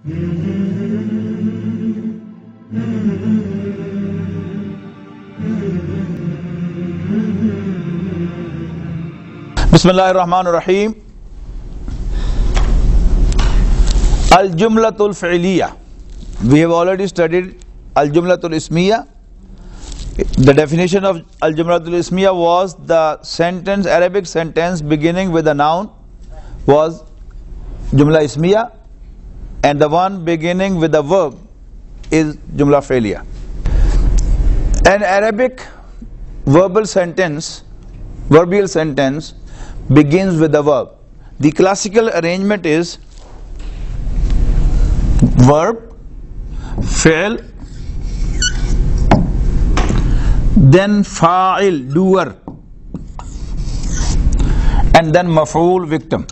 Bismillahirrahmanirrahim. Al-Jumlatul Fi'liya. We have already studied Al-Jumlatul Ismiya. The definition of Al-Jumlatul Ismiya was the sentence, Arabic sentence beginning with a noun was Jumla Ismiya, and the one beginning with a verb is Jumla Fi'liya. An Arabic verbal sentence begins with a verb. The classical arrangement is verb, fi'l, then fa'il, doer, and then maf'ul, victim.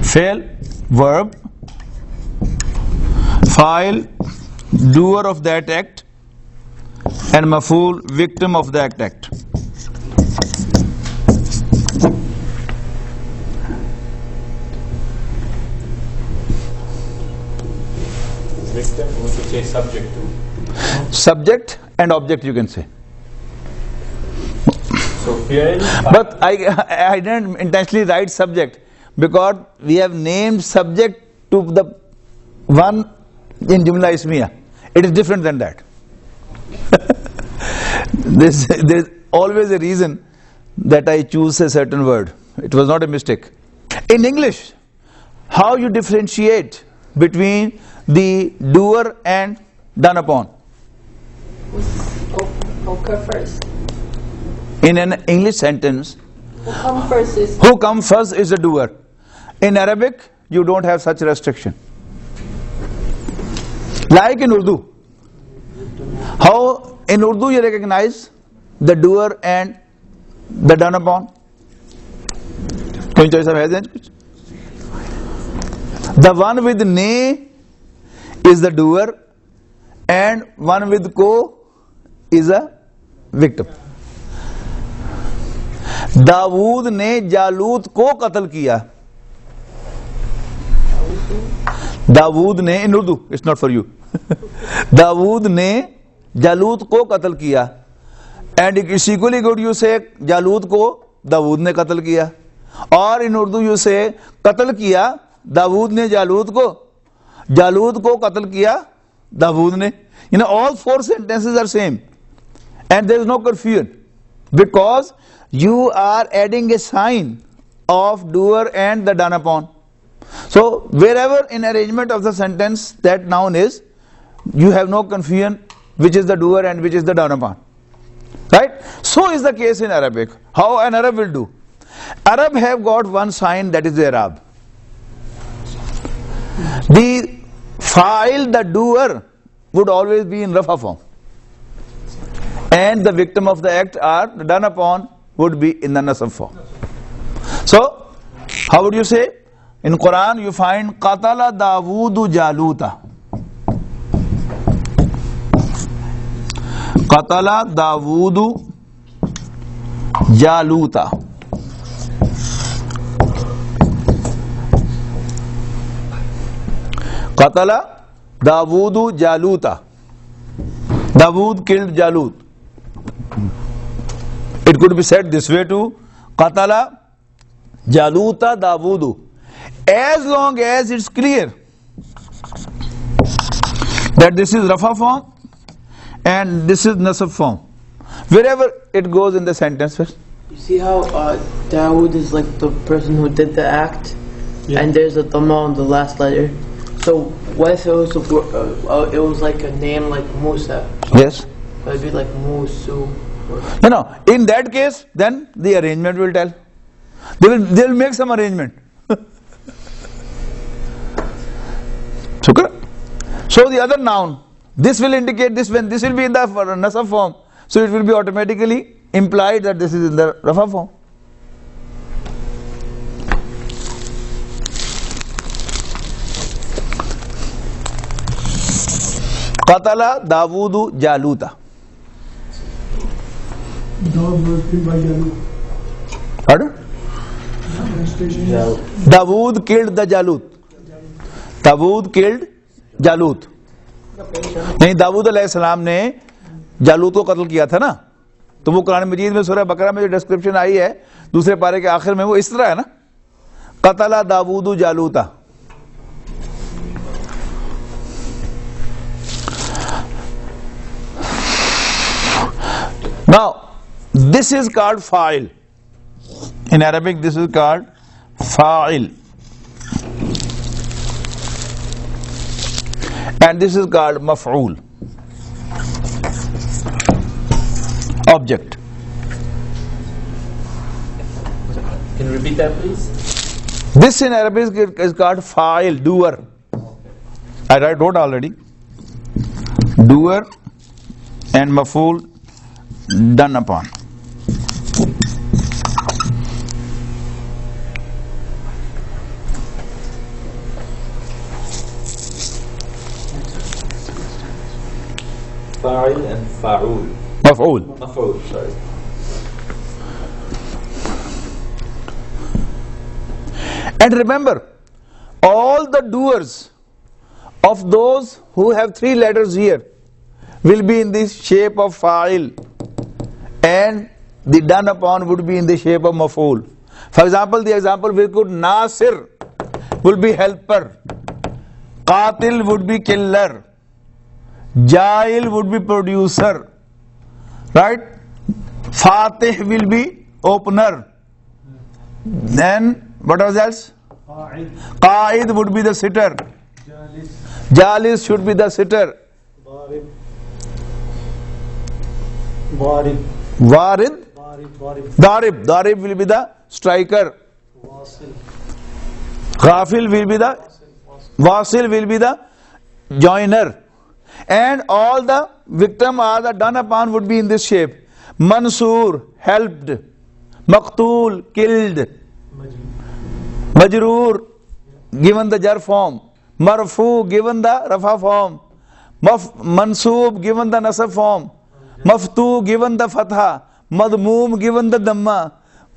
Fi'l, verb, fa'il, doer of that act, and maf'ul, victim of that act. Victim, we should say subject to. Subject and object, you can say. So fi'l. But I didn't intentionally write subject because we have named subject to the one in Jumla Ismiya. It is different than that. There's always a reason that I choose a certain word. It was not a mistake. In English, how you differentiate between the doer and done upon? Who come first? In an English sentence, Who come first is who comes first is the doer. In Arabic, you don't have such restriction. Like in Urdu. How in Urdu you recognize the doer and the done upon? The one with ne is the doer and one with ko is a victim. Dawood ने जालूत को कत्ल किया. दाऊद ने in Urdu, it's not for you. Dawood ने जालूत को कत्ल किया. And it's equally good you say जालूत को दाऊद ने कत्ल किया. और in Urdu you say कत्ल किया दाऊद ने जालूत को कत्ल किया दाऊद ने. You know, all four sentences are same and there is no confusion because you are adding a sign of doer and the done upon. So wherever in arrangement of the sentence that noun is, you have no confusion which is the doer and which is the done upon. Right? So is the case in Arabic. How an Arab will do? Arab have got one sign, that is the Arab. The fa'il, the doer, would always be in Rafa form. And the victim of the act or the done upon would be in the Nasab form. So, how would you say? In Quran you find Qatala Daawudu Jaluta. Qatala Daawudu Jaluta. Qatala Daawudu Jaluta. Dawood killed Jalut. It could be said this way too. Qatala Jaluta Daawudu. As long as it's clear that this is Rafa form and this is Nasab form. Wherever it goes in the sentence. You see how Dawood is like the person who did the act, and there's a Dhamma on the last letter. So what if it was like a name like Musa? Yes. It would be like Musu. In that case, then the arrangement will tell. They will make some arrangement. So the other noun, this will indicate this when this will be in the Nasab form. So it will be automatically implied that this is in the Rafa form. Qatala Daawudu Jaluta. Dawud was killed by Jalut. Pardon? Dawood killed the Jalut. Dawood killed Jalut. नहीं, दाऊद अलैहिस्सलाम ने जालूत को कत्ल किया था ना, तो वो कुरान मजीद में सूरह बकरा में जो डिस्क्रिप्शन आई है दूसरे पारे के आखिर में, वो इस तरह है ना, कतला Dawood जालूता. Now, this is called fa'il. In Arabic, this is called fa'il. And this is called maf'ul. Object. Can you repeat that, please? This in Arabic is called fa'il, doer. I wrote already. Doer and maf'ul, done upon. Fa'il and fa'ul. Maf'ul. Maf'ul, sorry. And remember, all the doers of those who have three letters here will be in the shape of fa'il, and the done upon would be in the shape of maf'ul. For example, the example we could, Nasir will be helper, Qatil would be killer, Jail would be producer, right? Fatih will be opener. Then what was else? Qaid would be the sitter. Jalis should be the sitter. Warid. Darib will be the striker. Ghafil will be the Wasil will be the joiner. And all the victim or the done upon would be in this shape. Mansur, helped. Maqtul, killed. Majroor, given the jar form. Marfu, given the rafa form. Mansoob, given the nasab form. Maftu, given the fatha. Madmoom, given the dhamma.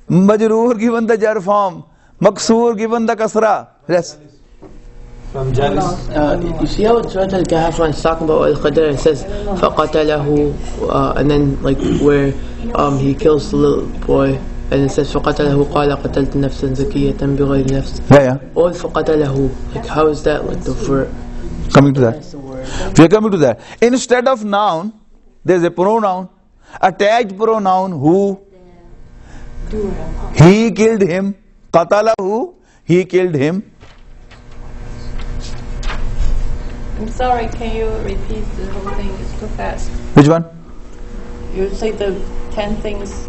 Majroor, given the jar form. Maksur, given the kasra. Yes. From Jalis. You see how it's Surah Al-Kahf when it's talking about Al-Qadr, it says فَقَتَلَهُ, and then like where he kills the little boy, and it says فَقَتَلَهُ قَالَ قَتَلْتُ نَفْسًا زَكِيَّةً بِغَيْرِ نَفْسٍ. Yeah. All فَقَتَلَهُ, like how is that like the verb? Coming to that. We are coming to that. Instead of noun, there is a pronoun, attached pronoun, who. He killed him. Qatalahu, he killed him. I'm sorry, can you repeat the whole thing? It's too fast. Which one? You say the 10 things.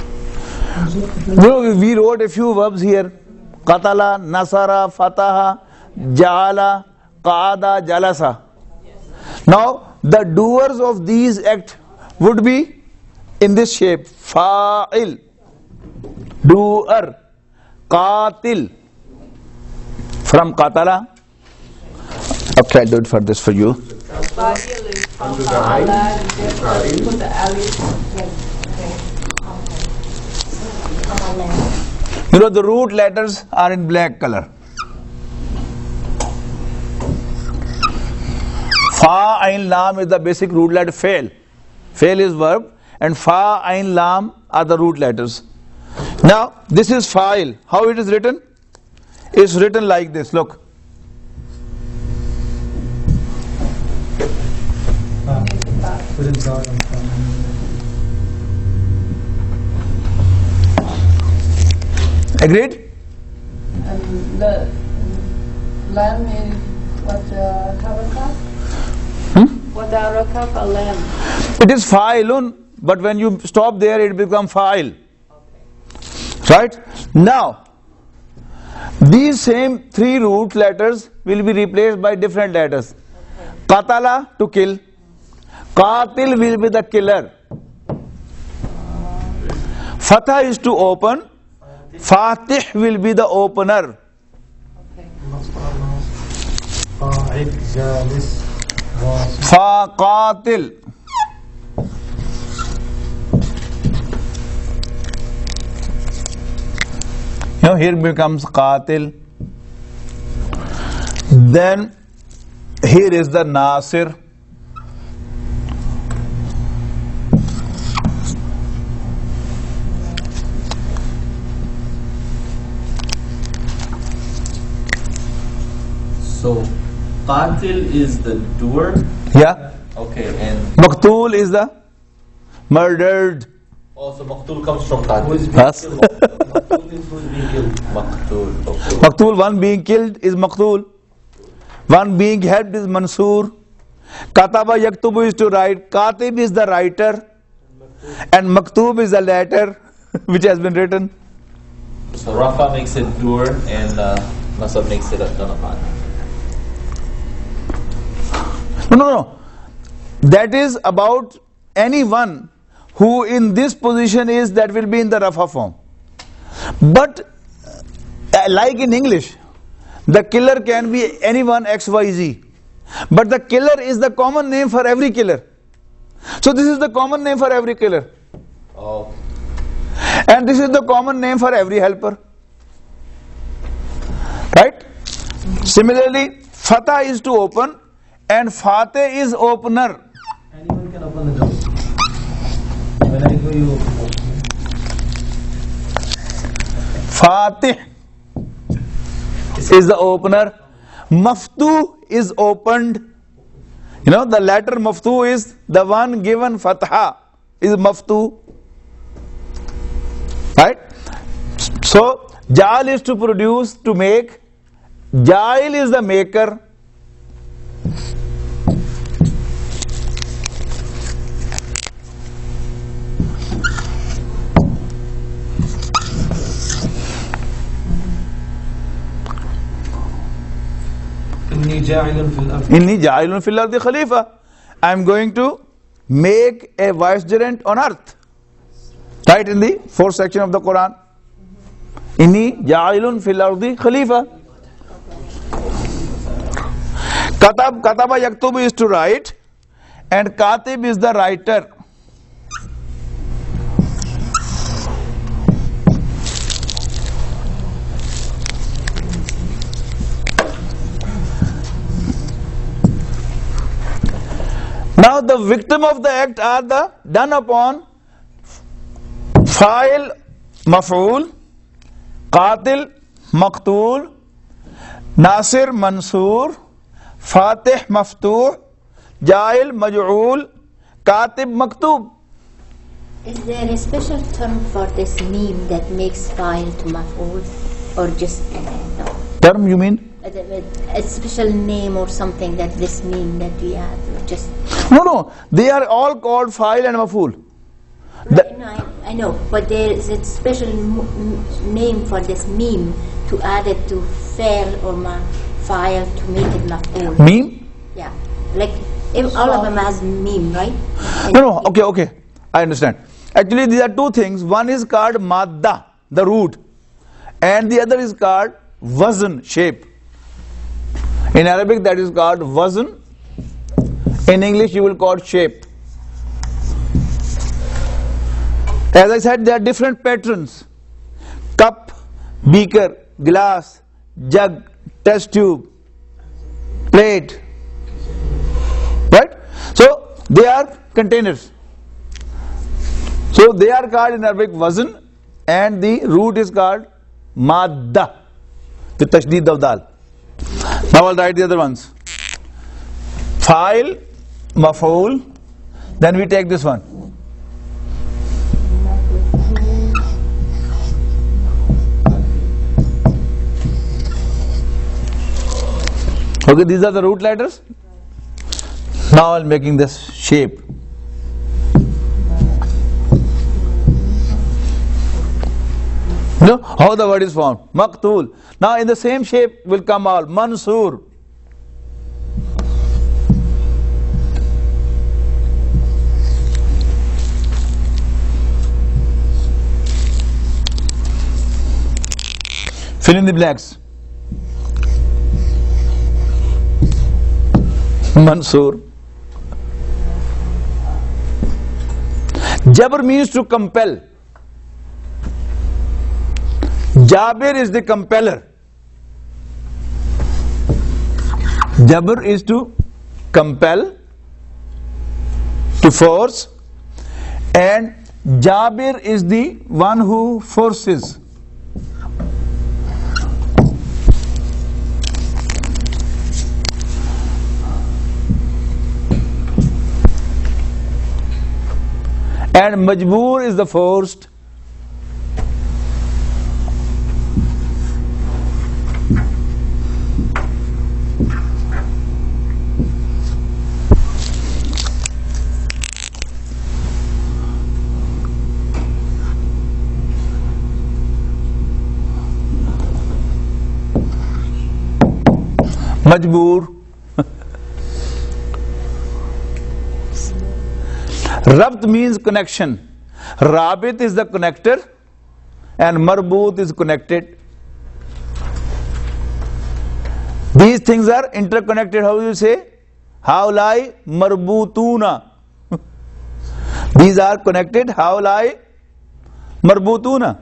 No, we wrote a few verbs here. Qatala, nasara, fataha, ja'ala, qaada, jalasa. Now, the doers of these acts would be in this shape. Fa'il, doer, qatil. From qatala. Okay, I'll do it for this for you. Fa'il is from Allah, you put the alif. You know, the root letters are in black color. Fa, ain, lam is the basic root letter. Fail. Fail is verb, and fa, ain, lam are the root letters. Now, this is fa'il. How it is written? It's written like this. Look. Agreed? And the lamb is what the harakah? What the harakah for lamb? It is fa'ilun, but when you stop there, it becomes fa'il. Right? Now, these same three root letters will be replaced by different letters. Qatala, to kill. Qatil will be the killer. Fatha is to open. Fatih will be the opener. Fa, qatil. Now here becomes qatil. Then here is the nasir. So, qatil is the doer. Yeah. Okay, and Maqtul is the murdered. also maqtul comes from qatil. Yes. Maqtul is who's being killed. Maqtul. Okay. Maqtul, one being killed is maqtul. One being helped is mansur. Kataba yaktubu is to write. Katib is the writer. And maktub is the letter which has been written. So Rafa makes it doer and Nasab makes it a done. No. That is about anyone who in this position is, that will be in the Rafa form. But like in English, the killer can be anyone XYZ. But the killer is the common name for every killer. So this is the common name for every killer. Oh. And this is the common name for every helper. Right? Similarly, Fatah is to open and Fateh is opener. Anyone can open the door. When I go, you open. Fateh is the opener. Maftu is opened. You know, the letter Maftu is the one given Fatha is Maftu. Right? So, Jal is to produce, to make. Jail is the maker. إني جاعل في الأرض. Inni ja'ilun fil ardi khalifa. I am going to make a vicegerent on earth. Right in the fourth section of the Quran. Inni ja'ilun fil ardi khalifa. Kataba yaktubu is to write, and katib is the writer. Now the victim of the act are the done upon fa'il maf'ul, qatil maqtul, nasir mansur, fatih maftuh, jail maj'ul, katib maktub. Is there a special term for this meme that makes file to maf'ul, or just no? Term you mean? A special name or something that this meme that we have, just No, they are all called fa'il and maf'ul. right, no, I know, but there is a special name for this meme to add it to file or file to make it maf'ul. Meme? Yeah, like if all of them has meme, right? No, okay, I understand. Actually, these are two things. One is called madda, the root, and the other is called wazn, shape. In Arabic, that is called wazn. In English, you will call it shape. As I said, there are different patterns: cup, beaker, glass, jug, test tube, plate. Right? So they are containers. So they are called in Arabic wazn, and the root is called madda, the tashdid of dal. Now I'll write the other ones. Fa'il, maf'ul, then we take this one. Okay, these are the root letters. Now I'm making this shape. You know how the word is formed? Maqtul. Now in the same shape will come all Mansur. Fill in the blanks. Mansur. Jabr means to compel. Jabir is the compeller. Jabr is to compel, to force, and Jabir is the one who forces. And Majboor is the forced. Majboor. Rabt means connection. Rabit is the connector and Marboot is connected. These things are interconnected. How do you say? Haulai marbootuna. These are connected. Haulai marbootuna.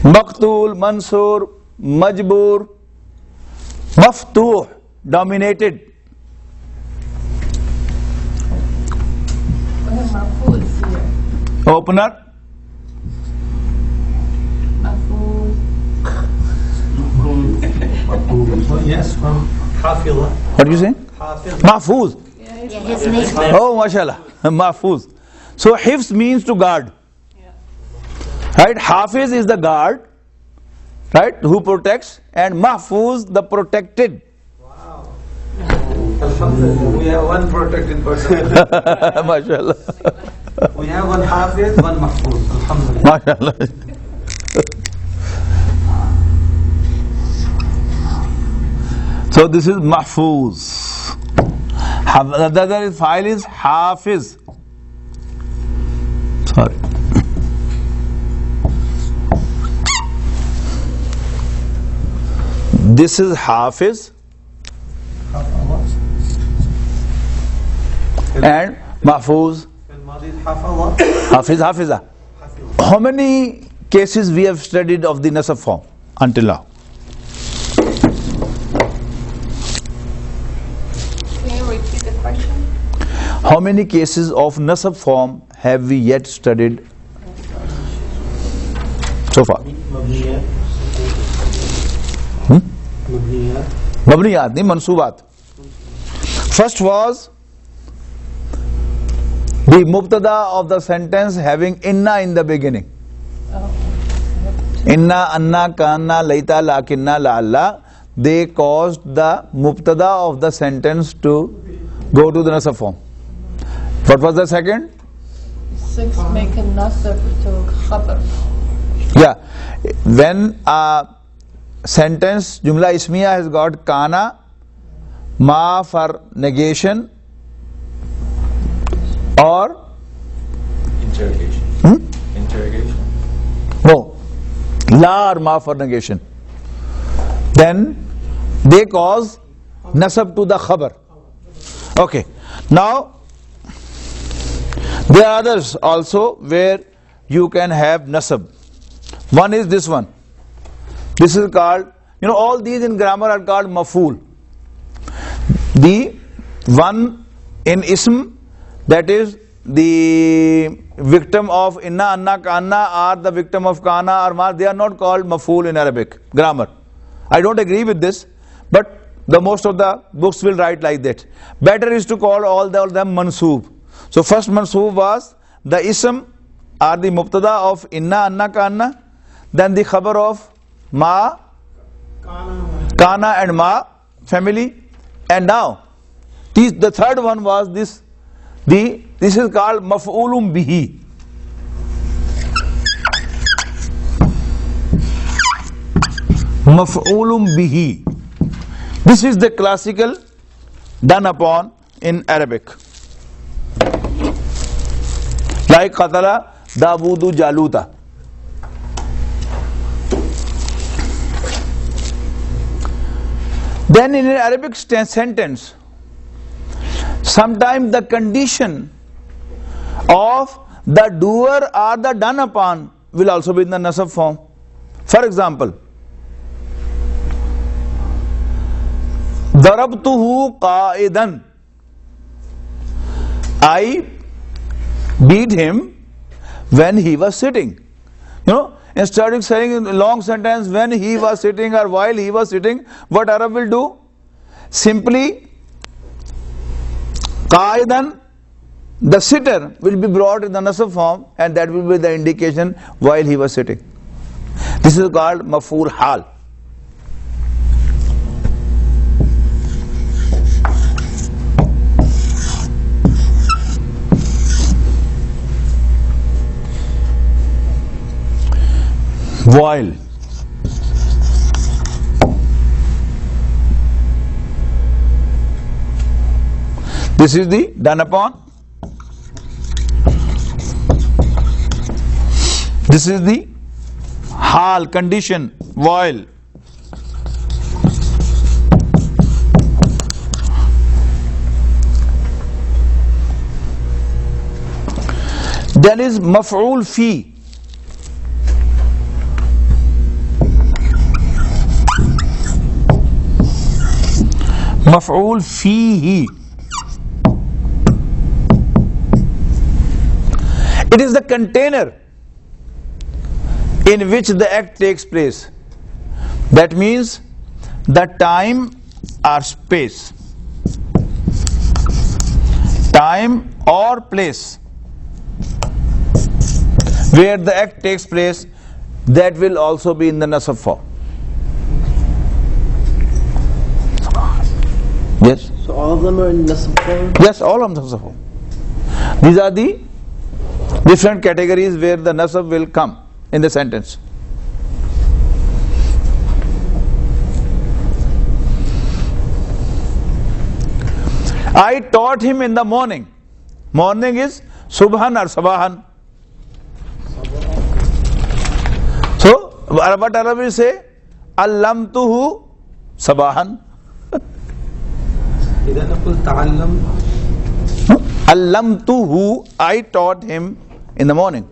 Maqtul, Mansur, Majboor, Maftuh, dominated. Mahfuz here. Opener. Mahfuz. Oh, yes, from Hafila. What do you say? Mahfuz. Yeah, it's Yeah, his name. Oh, mashallah. Mahfuz. So, Hifz means to guard. Right? Hafiz is the guard, right, who protects, and Mahfuz, the protected. Wow. Alhamdulillah, we have one protected person. Mashallah. We have one Hafiz, one Mahfuz. Alhamdulillah. Mashallah. So this is Mahfuz. The other file is Hafiz. Sorry. This is Hafiz and Mahfuz. Hafiz, Hafiza. How many cases we have studied of the nasab form until now? Can you repeat the question? How many cases of nasab form have we yet studied so far? Mabniyat, nahi mansubat. First was the mubtada of the sentence having inna in the beginning. Inna, anna, kanna, laita, lakinna, la'alla. They caused the mubtada of the sentence to go to the nasab form. What was the second? 6 make a nasab to khabar. Yeah. When a sentence, Jumla Ismiya, has got kana, ma for negation, or Interrogation. Interrogation. no, la or ma for negation, then they cause nasab to the khabar. Okay. Now, there are others also where you can have nasab. One is this one. This is called, all these in grammar are called maf'ul. The one in ism, that is the victim of inna, anna, kanna, or the victim of kana or ma, they are not called maf'ul in Arabic grammar. I don't agree with this, but the most of the books will write like that. Better is to call all of them mansoob. So first mansoob was the ism or the mubtada of inna, anna, kanna, then the khabar of ma, kana and ma family, and now the third one was this. This is called maf'ulum bihi. Maf'ulum bihi. This is the classical done upon in Arabic. Like qatala Davudu Jaluta. Then in an Arabic sentence, sometimes the condition of the doer or the done upon will also be in the nasab form. For example, darabtuhu qa'idan, I beat him when he was sitting. You know, instead of saying in a long sentence when he was sitting or while he was sitting, what Arab will do? Simply qa'idan, the sitter will be brought in the nasab form, and that will be the indication while he was sitting. This is called maf'ul hal. While. This is the done upon. This is the hal, condition, while. Then is maf'ul fi. Maf'ul fihi. It is the container in which the act takes place. That means the time or space, time or place where the act takes place, that will also be in the nasab form. Yes? So all of them are in nasab form? Yes, all of them are nasab form. These are the different categories where the nasab will come in the sentence. I taught him in the morning. Morning is subhan or sabahan. So, what Arab will say? Allamtuhu sabahan. إذا نقول تعلم. Allamtuhu, I taught him in the morning.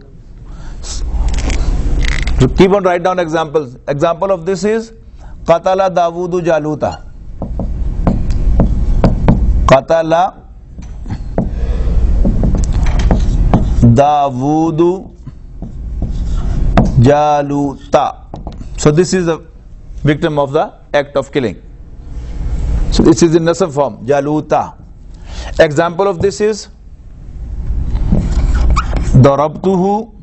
So keep on write down examples. Example of this is Qatala Davudu Jaluta. Qatala Davudu Jaluta. So this is the victim of the act of killing. So this is in nasab form, Jaluta. Example of this is Darabtuhu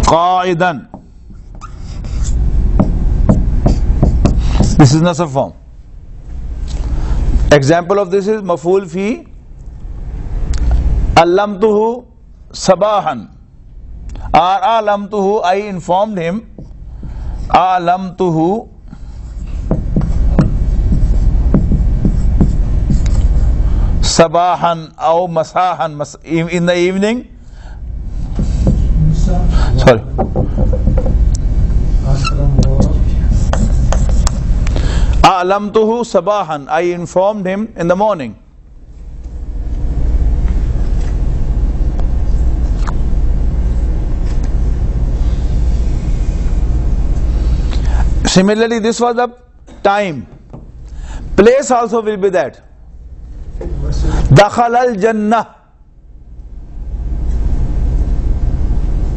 Qa'idan. This is nasab form. Example of this is Maf'ul fi Allamtuhu Sabahan, or Alamtuhu, I informed him. Alamtuhu Sabahan or Masahan, in the evening. Sorry. Alamtuhu Sabahan, I informed him in the morning. Similarly, this was the time. Place also will be that. Dakhal al Jannah.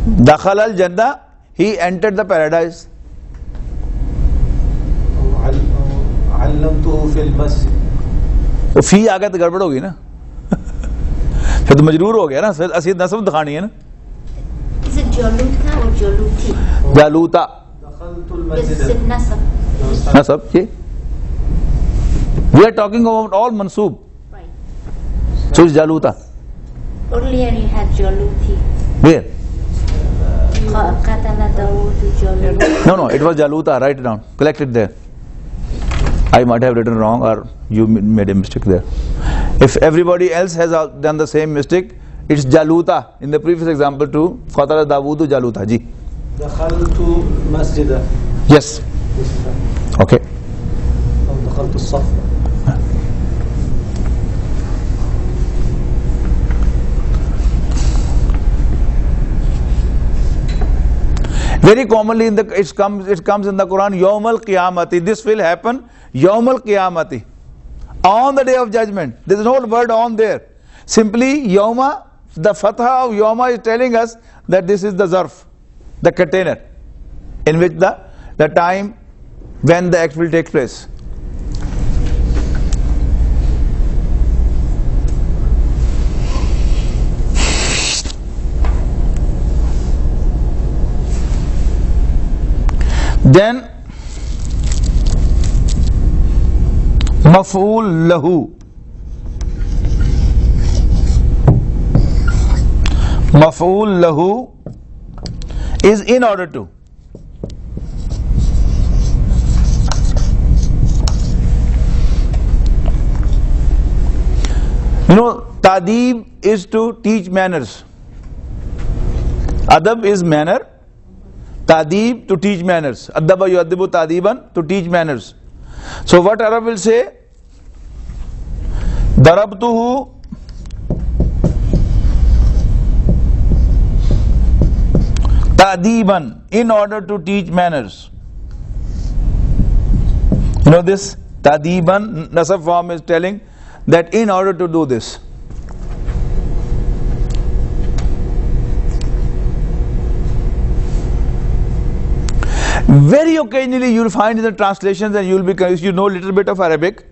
Dakhal al Jannah, he entered the paradise. علمته في المسجد. तो फी आ गया तो गड़बड़ होगी ना, फिर तो मजरूर हो गया ना, फिर असली नस्ब दिखानी है ना. Is it Jaluta or Jaluti? जालूता دخلت Is المسجد. it Nasab? नस्ब ये. We are talking about all mansoob. Right. So it's जालूता. Earlier you had Jaluti. Where? Qatala Dawood Jaluti. No, it was जालूता. Write it down. Collect it there. I might have written wrong, or you made a mistake there. If everybody else has done the same mistake, it's Jaluta. In the previous example too, Qatala Davudu Jaluta. Ji. دخلت مسجدا. Yes. Okay. دخلت الصف. Very commonly it comes in the Quran, Yawmal Qiyamati. This will happen Yawmal Qiyamati, on the day of judgment. There is no word on there. Simply Yawma, the fatha of Yawma is telling us that this is the zarf, the container in which the time when the act will take place. Then maf'ul lahu. Maf'ul lahu is in order to. You know, ta'deeb is to teach manners. Adab is manner. Ta'deeb to teach manners. Addaba yu'addibu ta'deeban, to teach manners. So what Arab will say? Darabtuhu ta'deeban, in order to teach manners. You know this? Ta'deeban, nasab form is telling that in order to do this. Very occasionally you will find in the translations, and you will be, you know a little bit of Arabic,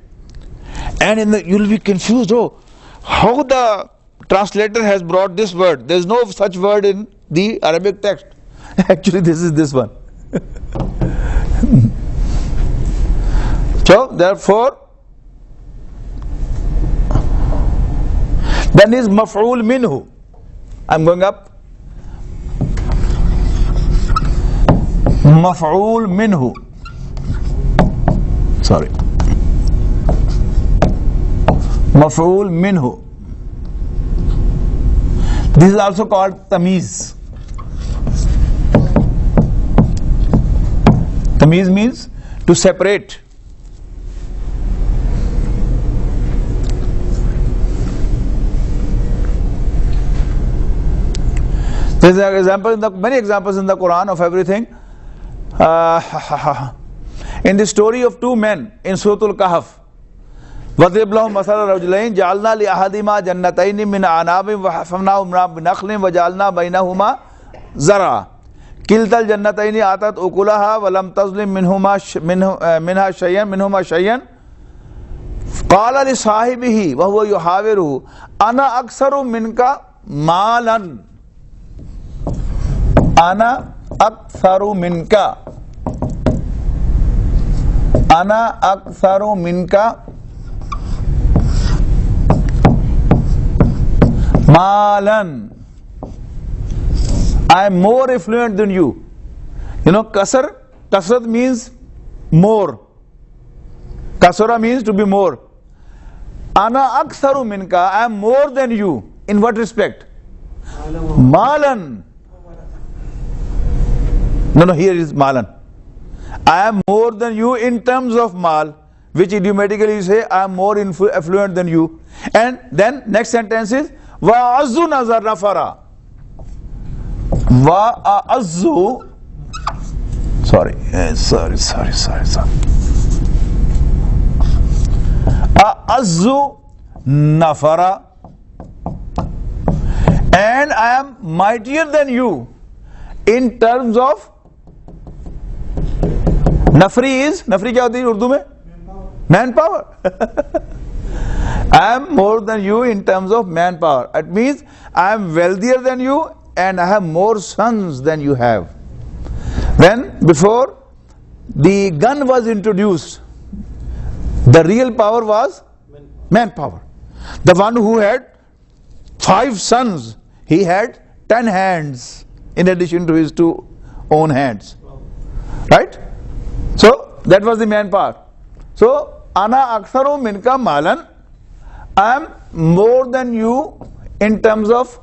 and you will be confused. Oh, how the translator has brought this word? There is no such word in the Arabic text. Actually, this is this one. So therefore, then is maf'ul minhu. I'm going up. Maf'ul minhu. Sorry. Maf'ul minhu. This is also called tamiz. Tamiz means to separate. There is an example many examples in the Quran of everything. In the story of two men in Surah Al-Kahf, وَضْرِبْ لَهُمْ مَثَلَ رَجُلَيْنِ جَعَلْنَا لِأَحَدِهِمَا جَنَّتَيْنِ مِنْ أَعْنَابٍ وَحَفَفْنَاهُمَا بِنَخْلٍ وَجَعَلْنَا بَيْنَهُمَا زَرْعًا كِلْتَا الْجَنَّتَيْنِ آتَتْ أُكُلَهَا وَلَمْ تَظْلِم منهما شيئا قال لصاحبه وهو يحاوره أنا أكثر منك مالا أنا أكثر منك أنا أكثر منك مالا. I am more affluent than you. You know, kasrat means more. Kasara means to be more. Ana aktharu minka, I am more than you. In what respect? Malan. No, here is malan. I am more than you in terms of mal, which idiomatically you say I am more affluent than you. And then next sentence is wa azzu nazar nafara. Wa azzu. Sorry. Azzu nafara. And I am mightier than you in terms of नफरी क्या होती है उर्दू में? Man power. I am more than you in terms of man power. It means I am wealthier than you and I have more sons than you have. When before the gun was introduced, the real power was manpower. The one who had 5 sons, he had 10 hands in addition to his 2 own hands. Right? So that was the manpower. So ana aktharu minka malan, I am more than you in terms of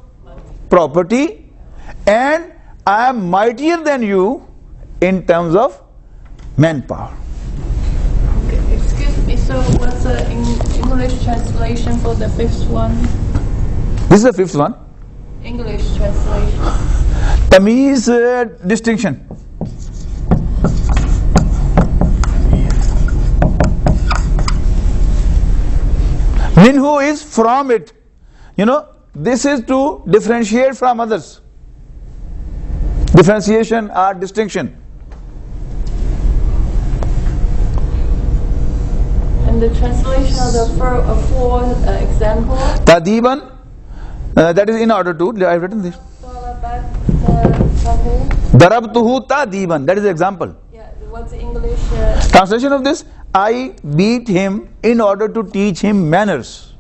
property, and I am mightier than you in terms of manpower. Okay, excuse me, translation for the fifth one? This is the fifth one. English translation. Tamiz, distinction. Minhu is from it. You know, this is to differentiate from others. Differentiation or distinction. And the translation of the fourth example. Tadiban, that is in order to, I have written this. Darabtuhu tadiban, that is the example. Yeah, what's the English? Translation of this: I beat him in order to teach him manners.